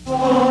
Alleluia.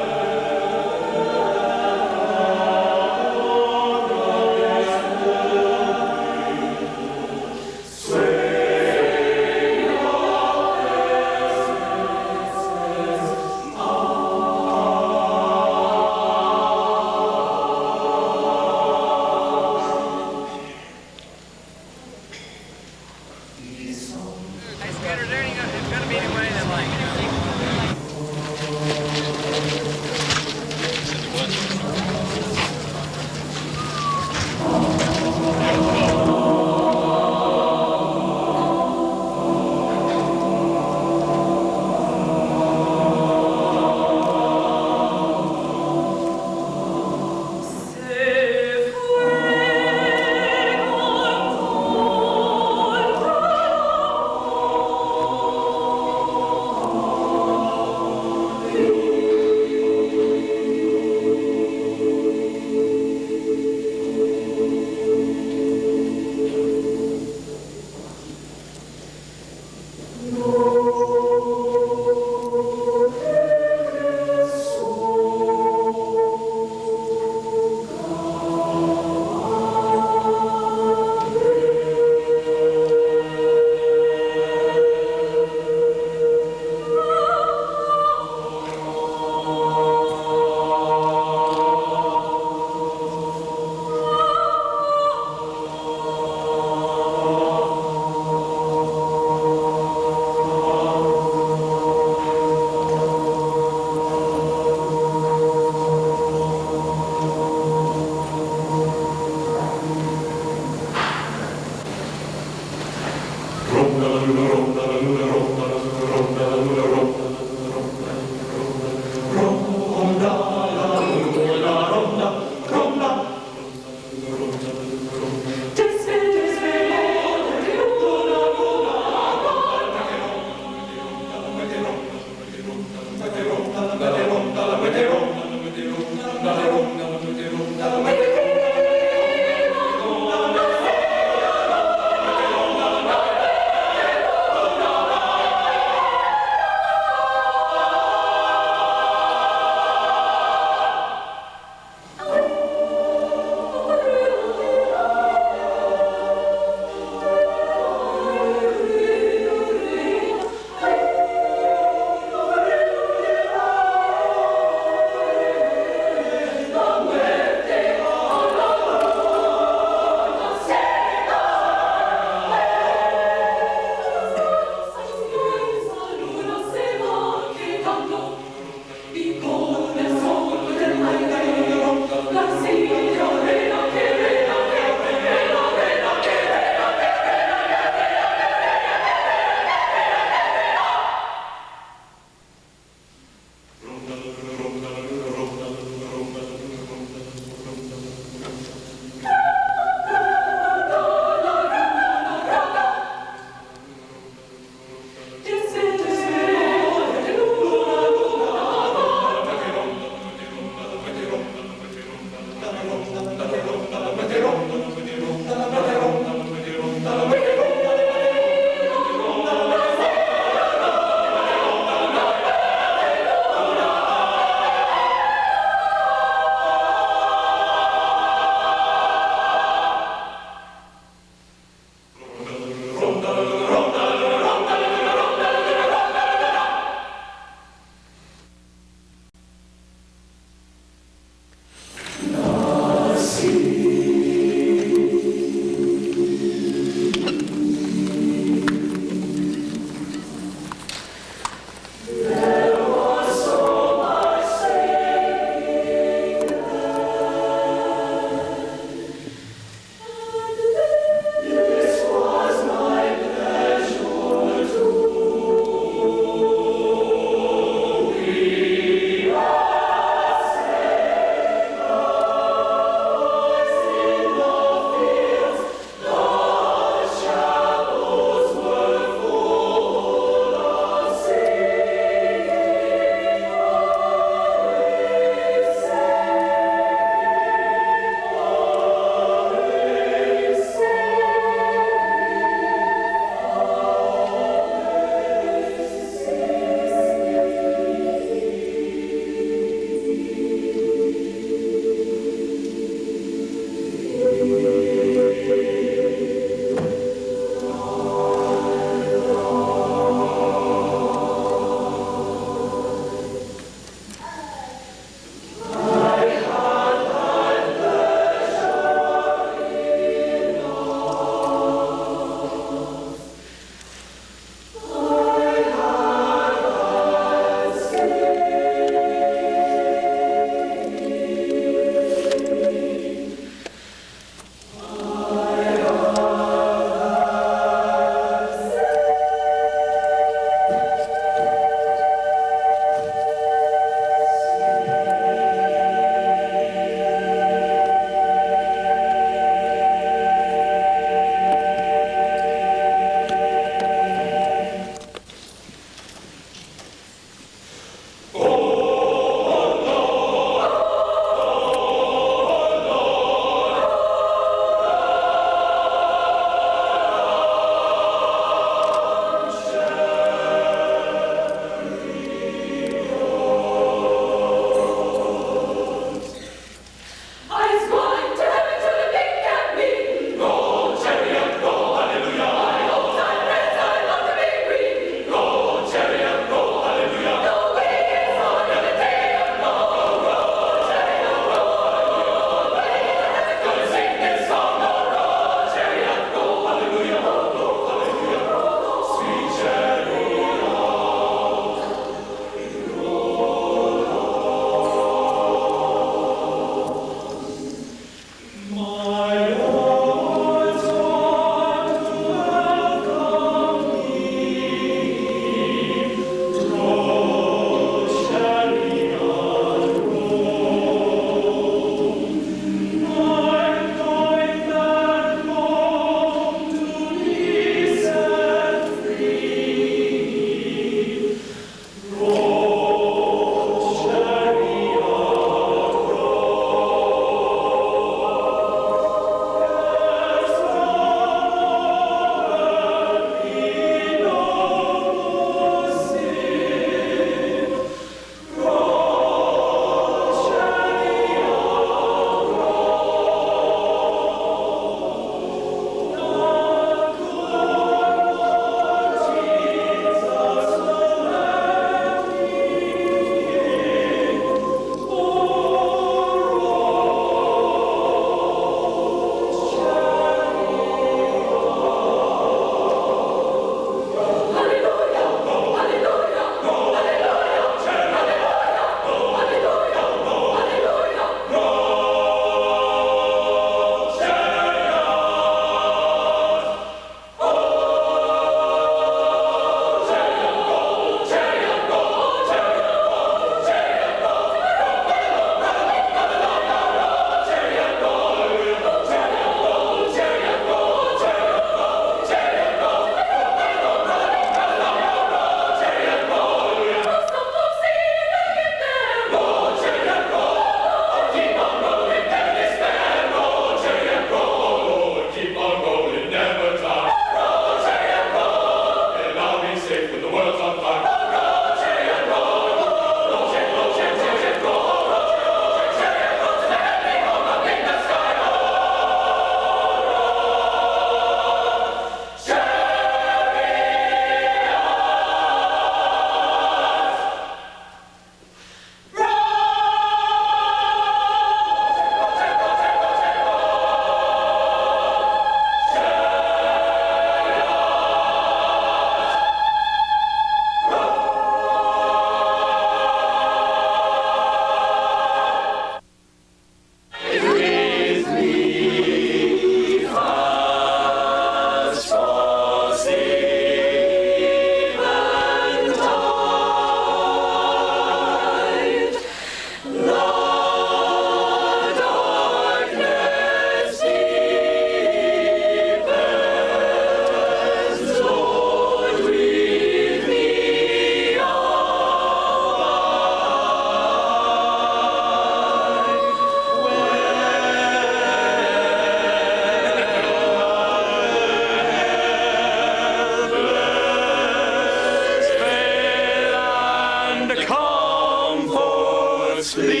must flee.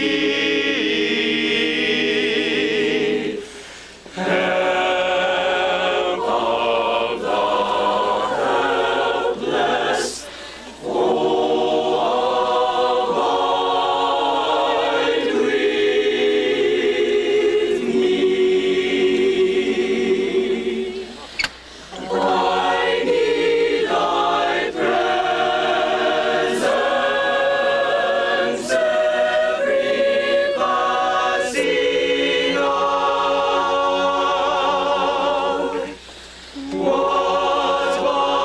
Help of the helpless, oh, abide with me. I need thy presence every passing hour. What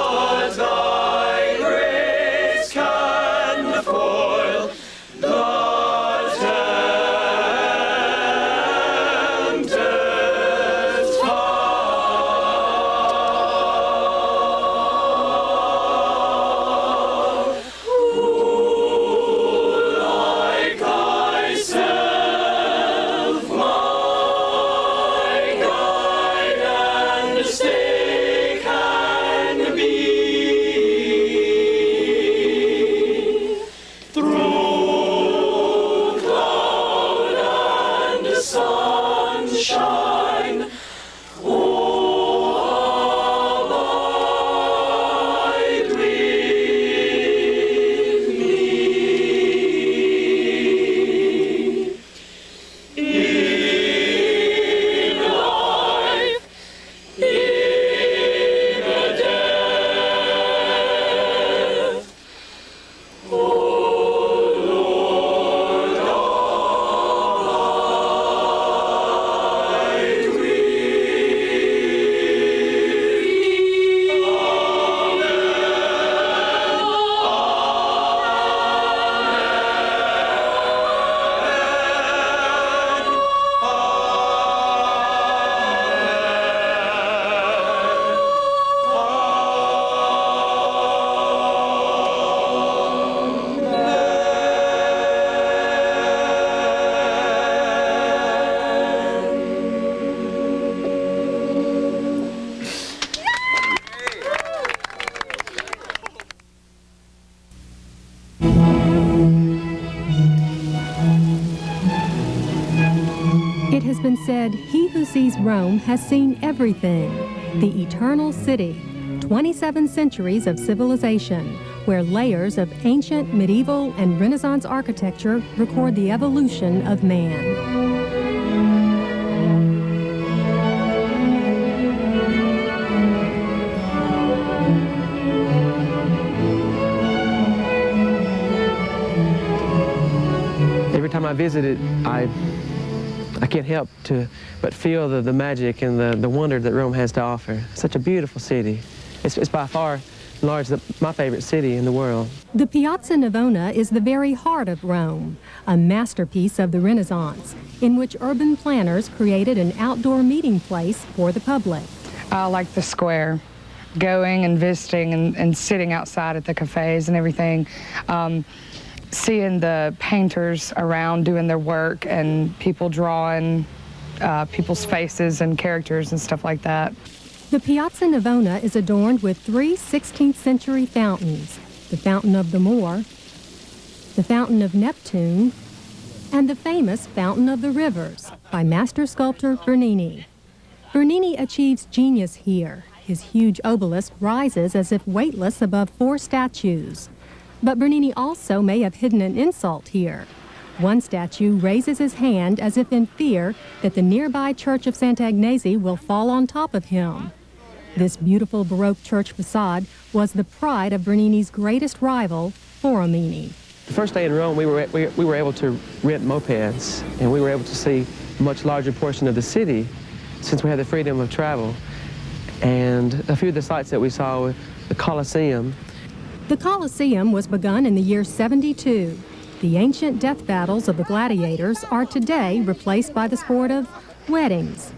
but thy grace can foil the tempter's power? Who like thyself, my guide and stay can be? Through cloud and sunshine, oh, abide with me. In life, in death, oh Lord, abide with me. It has been said, he who sees Rome has seen everything. The Eternal City, 27 centuries of civilization, where layers of ancient, medieval, and Renaissance architecture record the evolution of man. Every time I visit it, I can't help but feel the magic and the wonder that Rome has to offer. Such a beautiful city. It's by far and large my favorite city in the world. The Piazza Navona is the very heart of Rome, a masterpiece of the Renaissance, in which urban planners created an outdoor meeting place for the public. I like the square, going and visiting and sitting outside at the cafes and everything. Seeing the painters around doing their work and people drawing people's faces and characters and stuff like that. The Piazza Navona is adorned with 3 16th century fountains, the Fountain of the Moor, the Fountain of Neptune, and the famous Fountain of the Rivers by master sculptor Bernini. Bernini achieves genius here. His huge obelisk rises as if weightless above 4 statues. But Bernini also may have hidden an insult here. One statue raises his hand as if in fear that the nearby church of Sant'Agnese will fall on top of him. This beautiful Baroque church facade was the pride of Bernini's greatest rival, Borromini. The first day in Rome, we were able to rent mopeds, and we were able to see a much larger portion of the city since we had the freedom of travel. And a few of the sites that we saw were the Colosseum. The Colosseum was begun in the year 72. The ancient death battles of the gladiators are today replaced by the sport of weddings.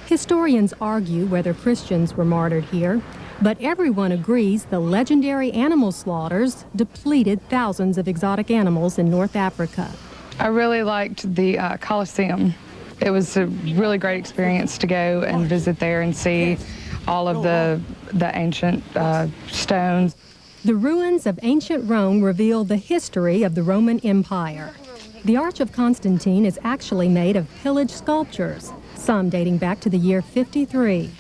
Historians argue whether Christians were martyred here, but everyone agrees the legendary animal slaughters depleted thousands of exotic animals in North Africa. I really liked the Colosseum. It was a really great experience to go and visit there and see all of the ancient stones. The ruins of ancient Rome reveal the history of the Roman Empire. The Arch of Constantine is actually made of pillaged sculptures, some dating back to the year 53.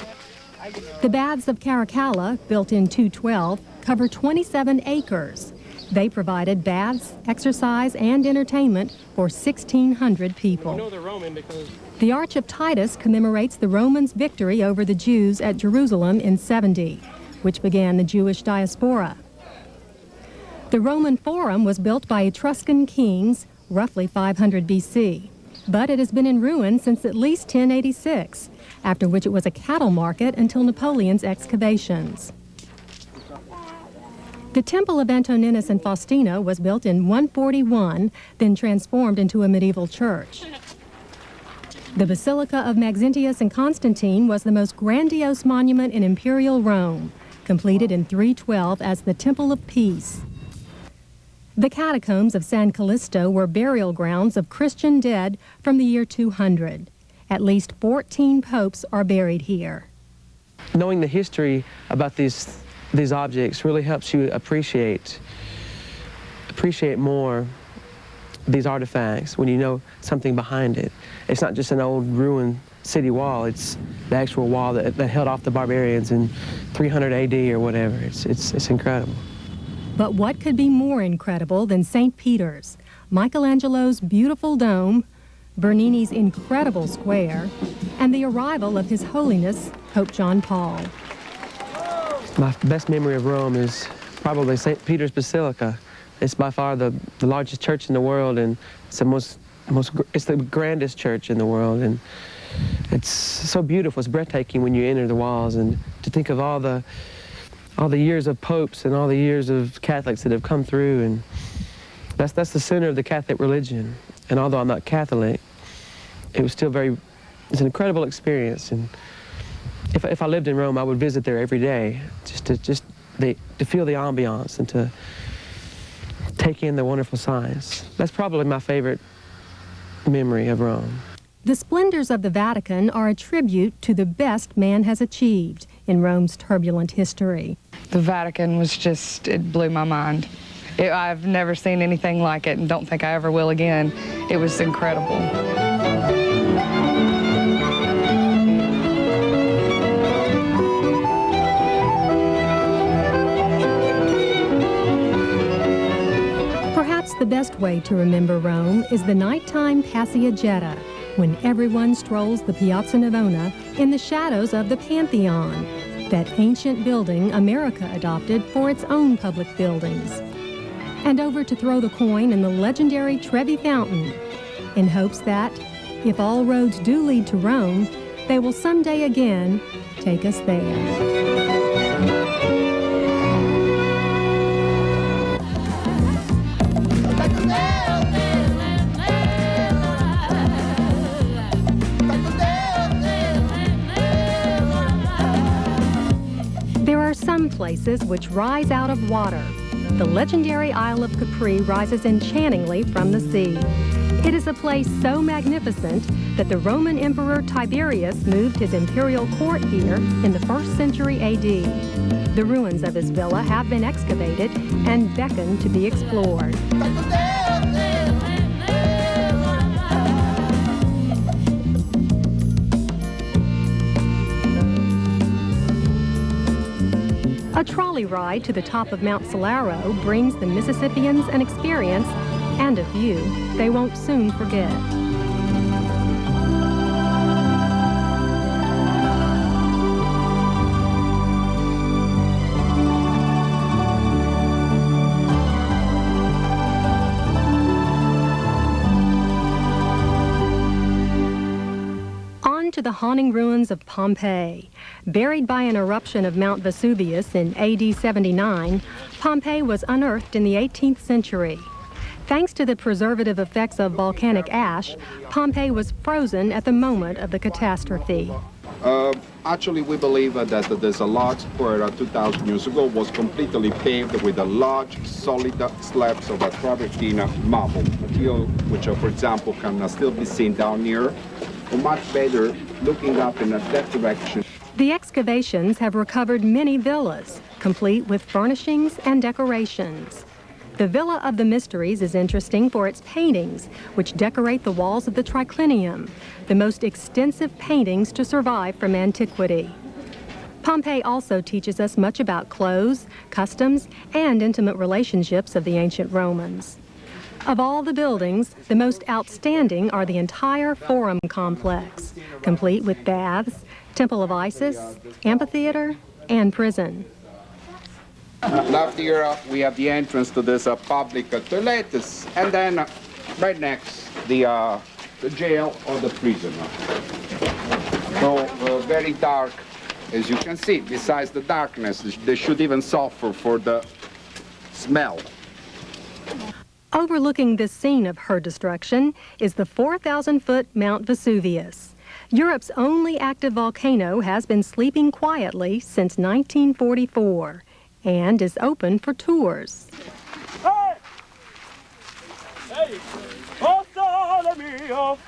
The Baths of Caracalla, built in 212, cover 27 acres. They provided baths, exercise, and entertainment for 1,600 people. they're Roman because The Arch of Titus commemorates the Romans' victory over the Jews at Jerusalem in 70, which began the Jewish diaspora. The Roman Forum was built by Etruscan kings, roughly 500 BC, but it has been in ruin since at least 1086, after which it was a cattle market until Napoleon's excavations. The Temple of Antoninus and Faustina was built in 141, then transformed into a medieval church. The Basilica of Maxentius and Constantine was the most grandiose monument in imperial Rome, completed in 312 as the Temple of Peace. The catacombs of San Callisto were burial grounds of Christian dead from the year 200. At least 14 popes are buried here. knowing the history about these objects really helps you appreciate more these artifacts when you know something behind it. It's not just an old ruined city wall, it's the actual wall that held off the barbarians in 300 AD or whatever. It's incredible. But what could be more incredible than St. Peter's, Michelangelo's beautiful dome, Bernini's incredible square, and the arrival of His Holiness Pope John Paul? My best memory of Rome is probably St. Peter's Basilica. It's by far the largest church in the world, and it's it's the grandest church in the world, and it's so beautiful. It's breathtaking when you enter the walls, and to think of all the years of popes and all the years of Catholics that have come through, and that's the center of the Catholic religion. And although I'm not Catholic, it was still it's an incredible experience. And if I lived in Rome, I would visit there every day just to feel the ambiance and to take in the wonderful sights. That's probably my favorite memory of Rome. The splendors of the Vatican are a tribute to the best man has achieved in Rome's turbulent history. The Vatican was it blew my mind. I've never seen anything like it and don't think I ever will again. It was incredible. Perhaps the best way to remember Rome is the nighttime Passeggiata, when everyone strolls the Piazza Navona in the shadows of the Pantheon, that ancient building America adopted for its own public buildings, and over to throw the coin in the legendary Trevi Fountain, in hopes that, if all roads do lead to Rome, they will someday again take us there. There are some places which rise out of water. The legendary Isle of Capri rises enchantingly from the sea. It is a place so magnificent that the Roman Emperor Tiberius moved his imperial court here in the 1st century AD. The ruins of his villa have been excavated and beckon to be explored. A trolley ride to the top of Mount Solaro brings the Mississippians an experience and a view they won't soon forget. To the haunting ruins of Pompeii. Buried by an eruption of Mount Vesuvius in AD 79, Pompeii was unearthed in the 18th century. Thanks to the preservative effects of volcanic ash, Pompeii was frozen at the moment of the catastrophe. Actually, we believe that there's a large square 2,000 years ago was completely paved with a large, solid slabs of a travertine marble material, which, for example, can still be seen down here, or much better looking up in that direction. The excavations have recovered many villas, complete with furnishings and decorations. The Villa of the Mysteries is interesting for its paintings, which decorate the walls of the triclinium, the most extensive paintings to survive from antiquity. Pompeii also teaches us much about clothes, customs, and intimate relationships of the ancient Romans. Of all the buildings, the most outstanding are the entire Forum complex, complete with baths, Temple of Isis, amphitheater, and prison. Left here, we have the entrance to this public toilets, and then right next, the jail or the prison. So very dark, as you can see. Besides the darkness, they should even suffer for the smell. Overlooking this scene of her destruction is the 4,000-foot Mount Vesuvius. Europe's only active volcano has been sleeping quietly since 1944 and is open for tours. Hey! Hey! Oh, sole mio!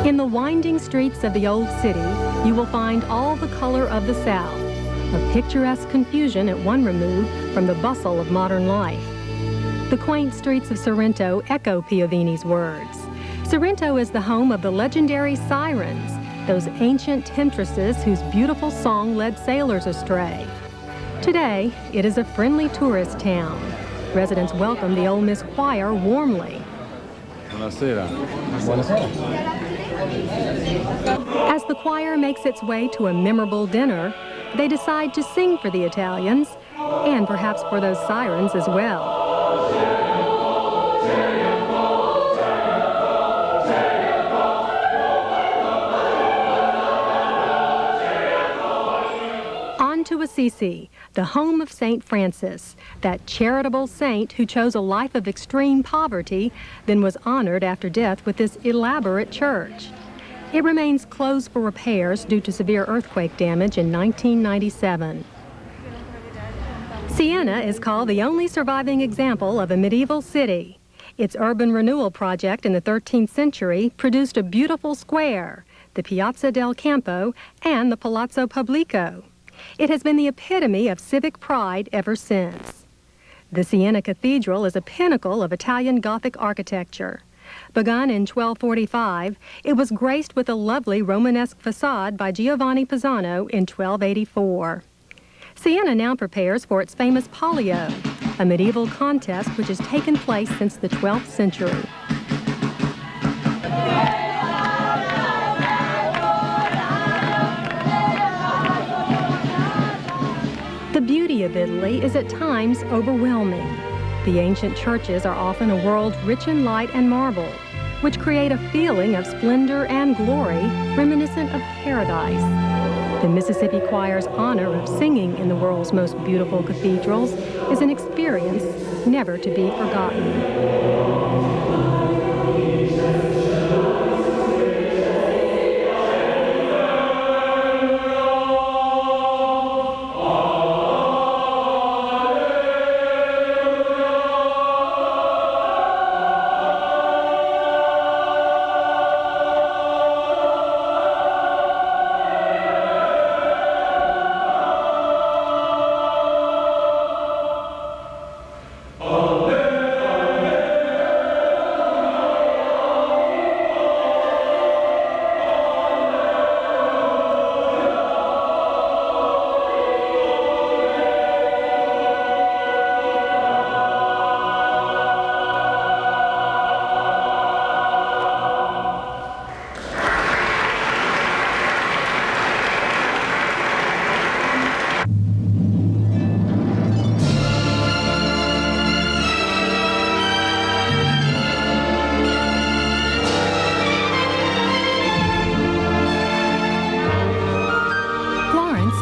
In the winding streets of the old city, you will find all the color of the South, a picturesque confusion at one remove from the bustle of modern life. The quaint streets of Sorrento echo Piovini's words. Sorrento is the home of the legendary sirens, those ancient temptresses whose beautiful song led sailors astray. Today, it is a friendly tourist town. Residents welcome the Ole Miss Choir warmly. Buonasera. As the choir makes its way to a memorable dinner, they decide to sing for the Italians and perhaps for those sirens as well. On to Assisi, the home of St. Francis, that charitable saint who chose a life of extreme poverty, then was honored after death with this elaborate church. It remains closed for repairs due to severe earthquake damage in 1997. Siena is called the only surviving example of a medieval city. Its urban renewal project in the 13th century produced a beautiful square, the Piazza del Campo and the Palazzo Pubblico. It has been the epitome of civic pride ever since. The Siena Cathedral is a pinnacle of Italian Gothic architecture. Begun in 1245, it was graced with a lovely Romanesque facade by Giovanni Pisano in 1284. Siena now prepares for its famous Palio, a medieval contest which has taken place since the 12th century. The beauty of Italy is at times overwhelming. The ancient churches are often a world rich in light and marble, which create a feeling of splendor and glory reminiscent of paradise. The Mississippi Choir's honor of singing in the world's most beautiful cathedrals is an experience never to be forgotten.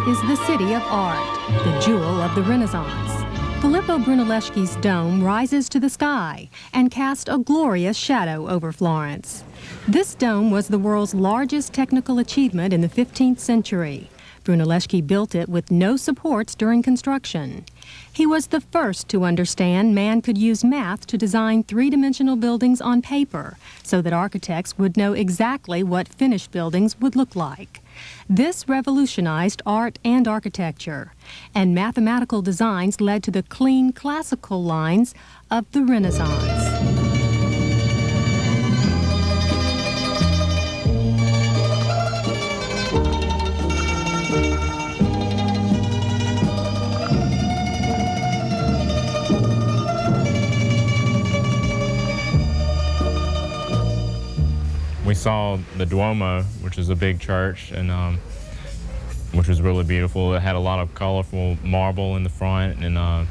Is the city of art, the jewel of the Renaissance. Filippo Brunelleschi's dome rises to the sky and casts a glorious shadow over Florence. This dome was the world's largest technical achievement in the 15th century. Brunelleschi built it with no supports during construction. He was the first to understand man could use math to design three-dimensional buildings on paper so that architects would know exactly what finished buildings would look like. This revolutionized art and architecture, and mathematical designs led to the clean classical lines of the Renaissance. We saw the Duomo, which is a big church, and which was really beautiful. It had a lot of colorful marble in the front, and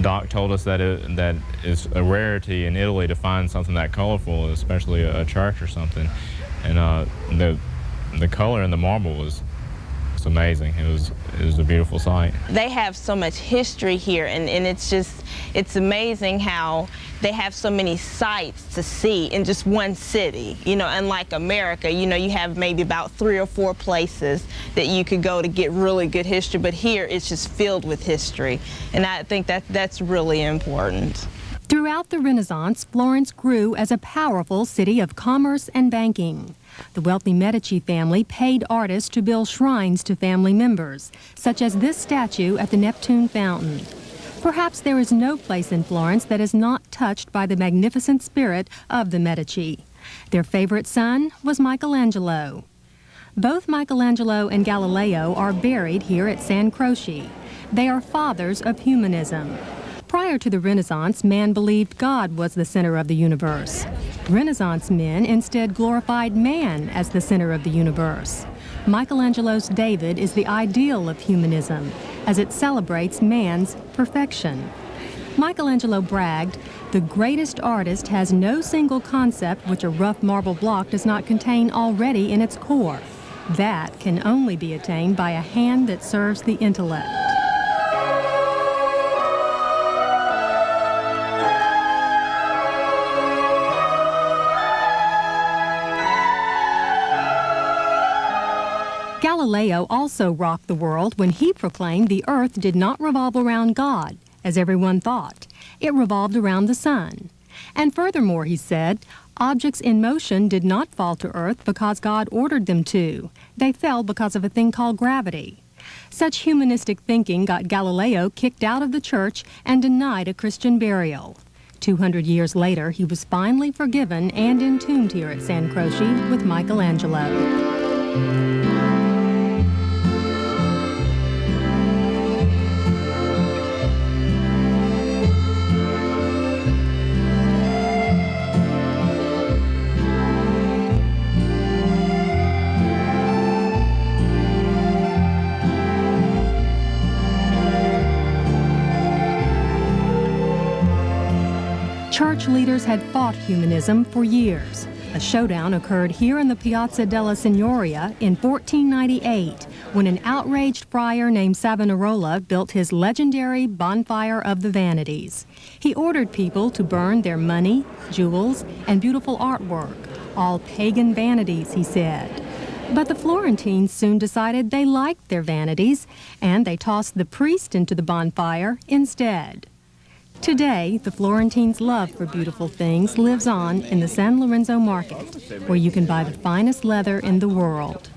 Doc told us that that is a rarity in Italy to find something that colorful, especially a church or something. And the color in the marble was amazing. It was a beautiful sight. They have so much history here, and it's amazing how they have so many sites to see in just one city. You know, unlike America, you know, you have maybe about 3 or 4 places that you could go to get really good history, but here it's just filled with history, and I think that's really important. Throughout the Renaissance, Florence grew as a powerful city of commerce and banking. The wealthy Medici family paid artists to build shrines to family members, such as this statue at the Neptune Fountain. Perhaps there is no place in Florence that is not touched by the magnificent spirit of the Medici. Their favorite son was Michelangelo. Both Michelangelo and Galileo are buried here at San Croce. They are fathers of humanism. Prior to the Renaissance, man believed God was the center of the universe. Renaissance men instead glorified man as the center of the universe. Michelangelo's David is the ideal of humanism, as it celebrates man's perfection. Michelangelo bragged, "The greatest artist has no single concept which a rough marble block does not contain already in its core. That can only be attained by a hand that serves the intellect." Galileo also rocked the world when he proclaimed the earth did not revolve around God, as everyone thought. It revolved around the sun. And furthermore, he said, objects in motion did not fall to earth because God ordered them to. They fell because of a thing called gravity. Such humanistic thinking got Galileo kicked out of the church and denied a Christian burial. 200 years later, he was finally forgiven and entombed here at San Croce with Michelangelo. Church leaders had fought humanism for years. A showdown occurred here in the Piazza della Signoria in 1498 when an outraged friar named Savonarola built his legendary Bonfire of the Vanities. He ordered people to burn their money, jewels, and beautiful artwork, all pagan vanities, he said. But the Florentines soon decided they liked their vanities, and they tossed the priest into the bonfire instead. Today, the Florentines' love for beautiful things lives on in the San Lorenzo market, where you can buy the finest leather in the world.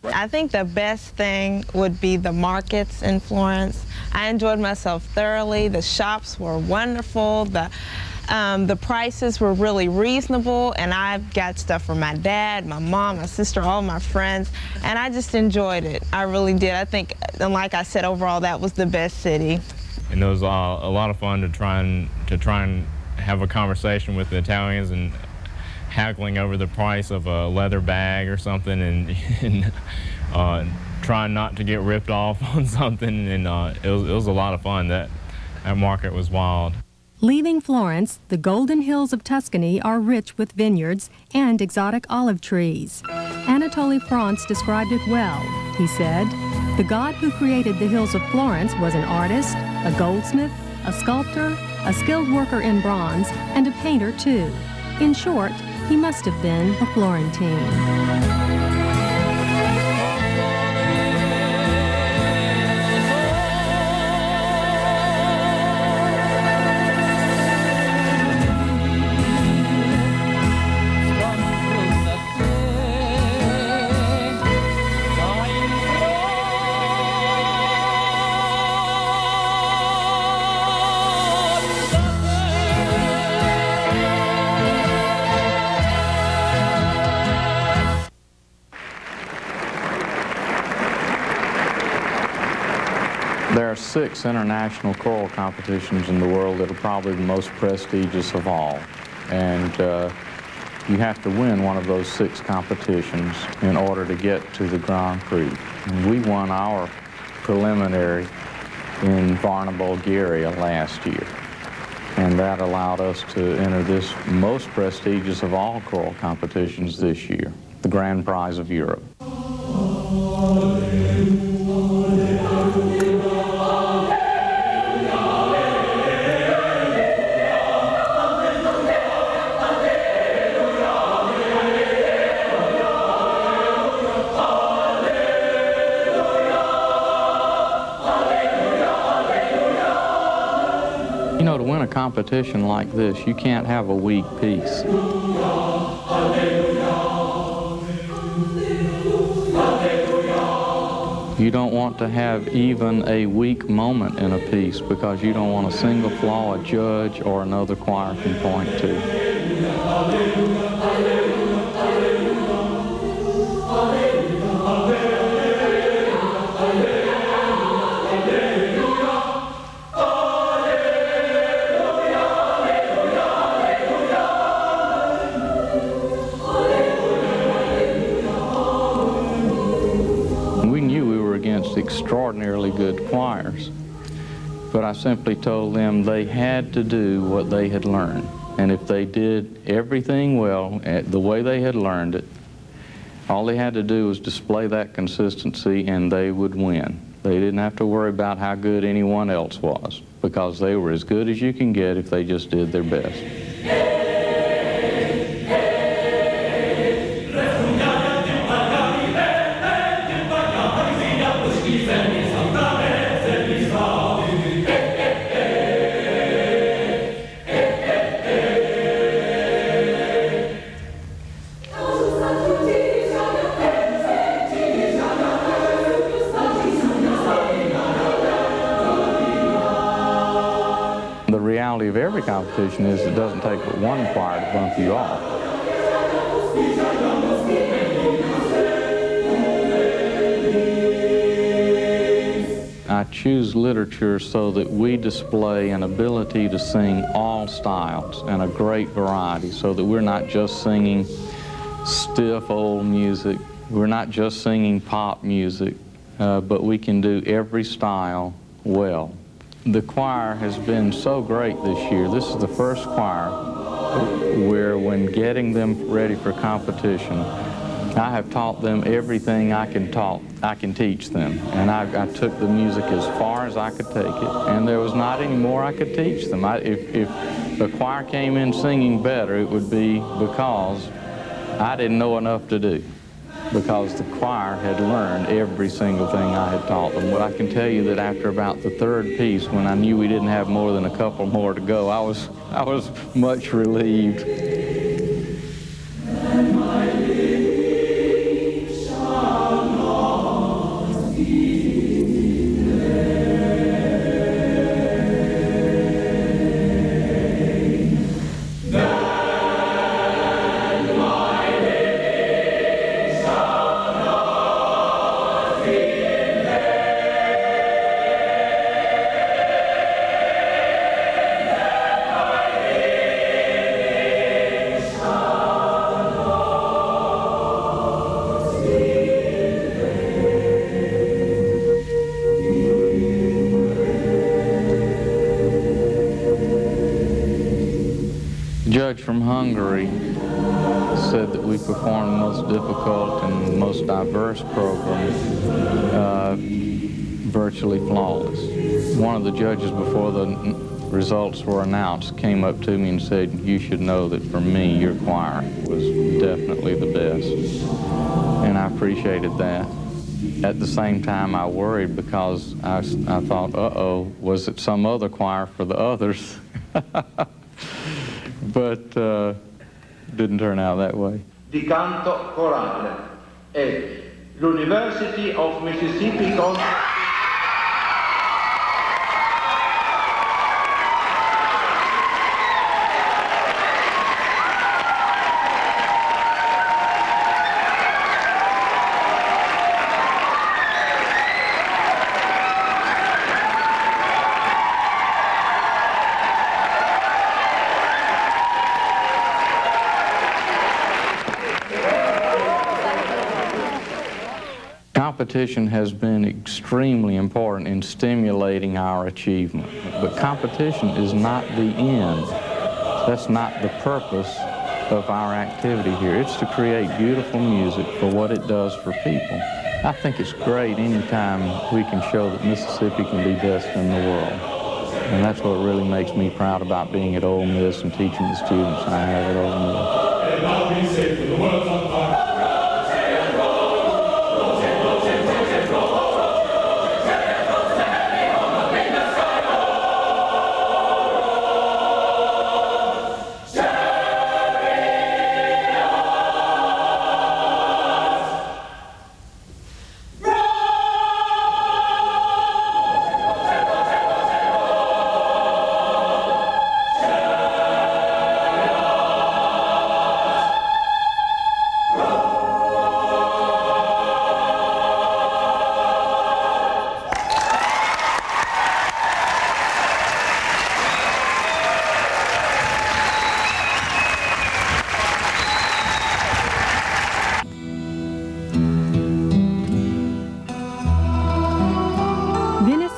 I think the best thing would be the markets in Florence. I enjoyed myself thoroughly. The shops were wonderful. The prices were really reasonable, and I got stuff from my dad, my mom, my sister, all my friends, and I just enjoyed it. I really did. I think, and like I said, overall, that was the best city. And it was a lot of fun to try and have a conversation with the Italians and haggling over the price of a leather bag or something, and trying not to get ripped off on something. And it was a lot of fun. That market was wild. Leaving Florence, the golden hills of Tuscany are rich with vineyards and exotic olive trees. Anatole France described it well. He said, "The god who created the hills of Florence was an artist, a goldsmith, a sculptor, a skilled worker in bronze, and a painter too. In short, he must have been a Florentine." There are 6 international choral competitions in the world that are probably the most prestigious of all. And you have to win one of those 6 competitions in order to get to the Grand Prix. And we won our preliminary in Varna, Bulgaria last year. And that allowed us to enter this most prestigious of all choral competitions this year, the Grand Prize of Europe. You know, to win a competition like this, you can't have a weak piece. You don't want to have even a weak moment in a piece because you don't want a single flaw a judge or another choir can point to. Extraordinarily good choirs, but I simply told them they had to do what they had learned, and if they did everything well the way they had learned it, all they had to do was display that consistency and they would win. They didn't have to worry about how good anyone else was, because they were as good as you can get if they just did their best. The reality of every competition is it doesn't take but one choir to bump you off. I choose literature so that we display an ability to sing all styles and a great variety, so that we're not just singing stiff old music, we're not just singing pop music, but we can do every style well. The choir has been so great this year. This is the first choir where, when getting them ready for competition, I have taught them everything I can teach them. And I took the music as far as I could take it, and there was not any more I could teach them. If the choir came in singing better, it would be because I didn't know enough to do, because the choir had learned every single thing I had taught them. But I can tell you that after about the 3rd piece, when I knew we didn't have more than a couple more to go, I was much relieved. Judge from Hungary said that we performed the most difficult and most diverse program, virtually flawless. One of the judges, before the results were announced, came up to me and said, "You should know that for me, your choir was definitely the best." And I appreciated that. At the same time, I worried because I thought, uh-oh, was it some other choir for the others? But didn't turn out that way. Di canto corale e l'University of Mississippi competition has been extremely important in stimulating our achievement. But competition is not the end. That's not the purpose of our activity here. It's to create beautiful music for what it does for people. I think it's great anytime we can show that Mississippi can be best in the world. And that's what really makes me proud about being at Ole Miss and teaching the students I have at Ole Miss.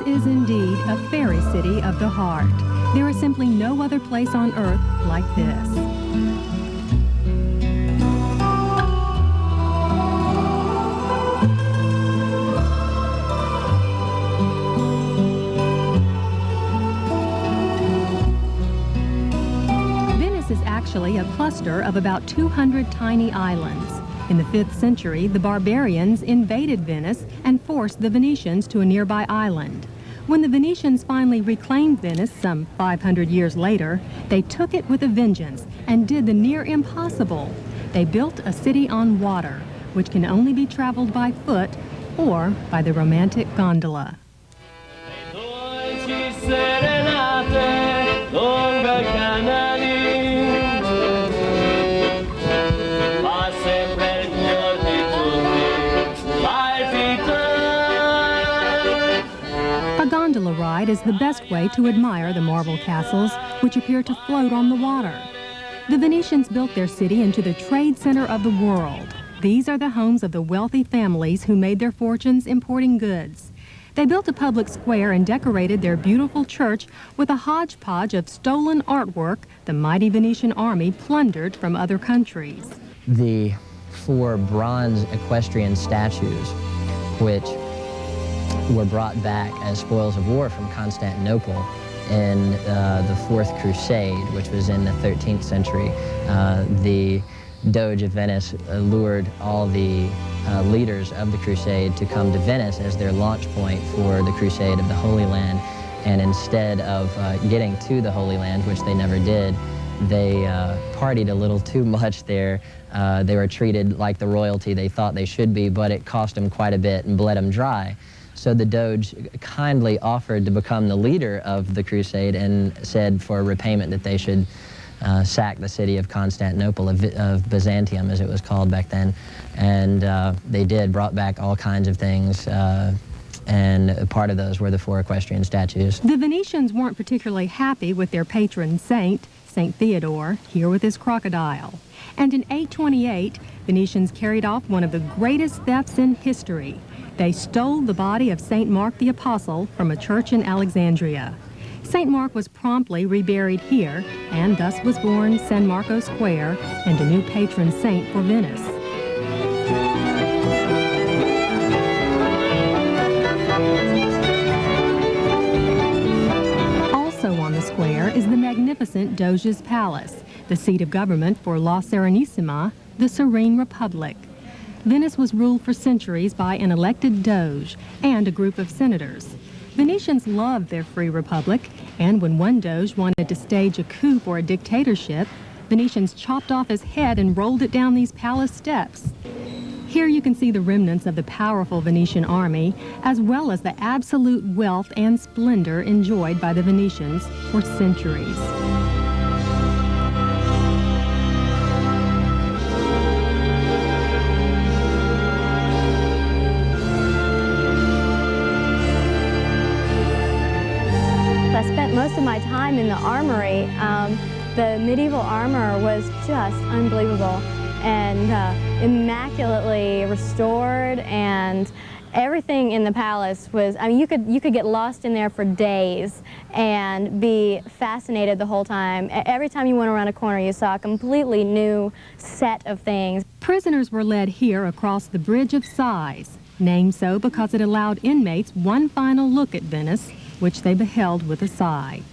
Is indeed a fairy city of the heart. There is simply no other place on earth like this. Venice is actually a cluster of about 200 tiny islands. In the 5th century, the barbarians invaded Venice and forced the Venetians to a nearby island. When the Venetians finally reclaimed Venice some 500 years later, they took it with a vengeance and did the near impossible. They built a city on water, which can only be traveled by foot or by the romantic gondola. A gondola ride is the best way to admire the marble castles, which appear to float on the water. The Venetians built their city into the trade center of the world. These are the homes of the wealthy families who made their fortunes importing goods. They built a public square and decorated their beautiful church with a hodgepodge of stolen artwork the mighty Venetian army plundered from other countries. The 4 bronze equestrian statues, which were brought back as spoils of war from Constantinople in the Fourth Crusade, which was in the 13th century. The Doge of Venice lured all the leaders of the crusade to come to Venice as their launch point for the crusade of the Holy Land. And instead of getting to the Holy Land, which they never did, they partied a little too much there. They were treated like the royalty they thought they should be, but it cost them quite a bit and bled them dry. So the Doge kindly offered to become the leader of the crusade and said for repayment that they should sack the city of Constantinople, of Byzantium as it was called back then. And they did, brought back all kinds of things, and part of those were the 4 equestrian statues. The Venetians weren't particularly happy with their patron saint, St. Theodore, here with his crocodile. And in 828, Venetians carried off one of the greatest thefts in history. They stole the body of St. Mark the Apostle from a church in Alexandria. St. Mark was promptly reburied here, and thus was born San Marco Square and a new patron saint for Venice. Also on the square is the magnificent Doge's Palace, the seat of government for La Serenissima, the Serene Republic. Venice was ruled for centuries by an elected Doge and a group of senators. Venetians loved their free republic, and when one Doge wanted to stage a coup for a dictatorship, Venetians chopped off his head and rolled it down these palace steps. Here you can see the remnants of the powerful Venetian army, as well as the absolute wealth and splendor enjoyed by the Venetians for centuries. I spent most of my time in the armory. The medieval armor was just unbelievable and immaculately restored, and Everything in the palace was, I mean, you could get lost in there for days and be fascinated the whole time. Every time you went around a corner, you saw a completely new set of things. Prisoners were led here across the Bridge of Sighs, named so because it allowed inmates one final look at Venice, which they beheld with a sigh.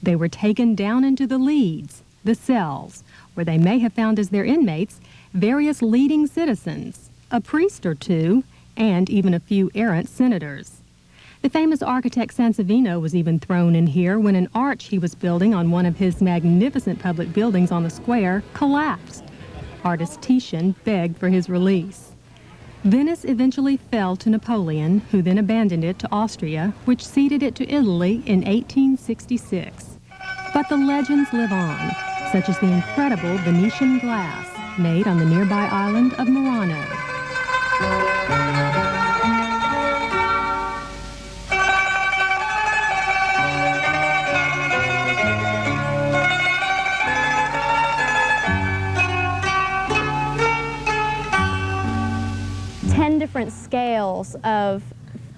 They were taken down into the leads, the cells, where they may have found as their inmates various leading citizens, a priest or two, and even a few errant senators. The famous architect Sansovino was even thrown in here when an arch he was building on one of his magnificent public buildings on the square collapsed. Artist Titian begged for his release. Venice eventually fell to Napoleon, who then abandoned it to Austria, which ceded it to Italy in 1866. But the legends live on, such as the incredible Venetian glass made on the nearby island of Murano. 10 different scales of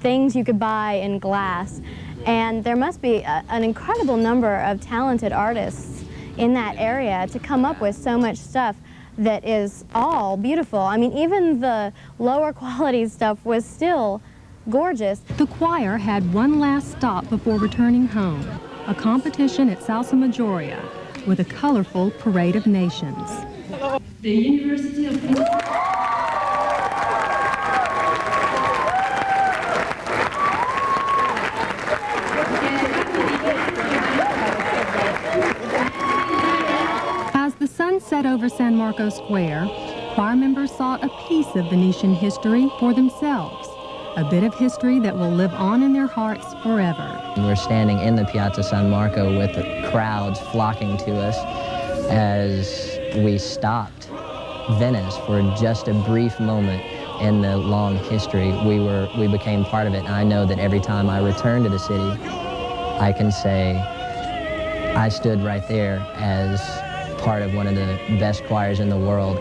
things you could buy in glass, and there must be an incredible number of talented artists in that area to come up with so much stuff that is all beautiful. I mean, even the lower quality stuff was still gorgeous. The choir had one last stop before returning home, a competition at Salsa Majoria with a colorful parade of nations. The University of As the sun set over San Marco Square, choir members sought a piece of Venetian history for themselves, a bit of history that will live on in their hearts forever. We're standing in the Piazza San Marco with the crowds flocking to us as we stopped Venice for just a brief moment in the long history. We became part of it, and I know that every time I return to the city, I can say I stood right there as part of one of the best choirs in the world.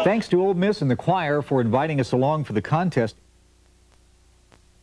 Thanks to Ole Miss and the choir for inviting us along for the contest.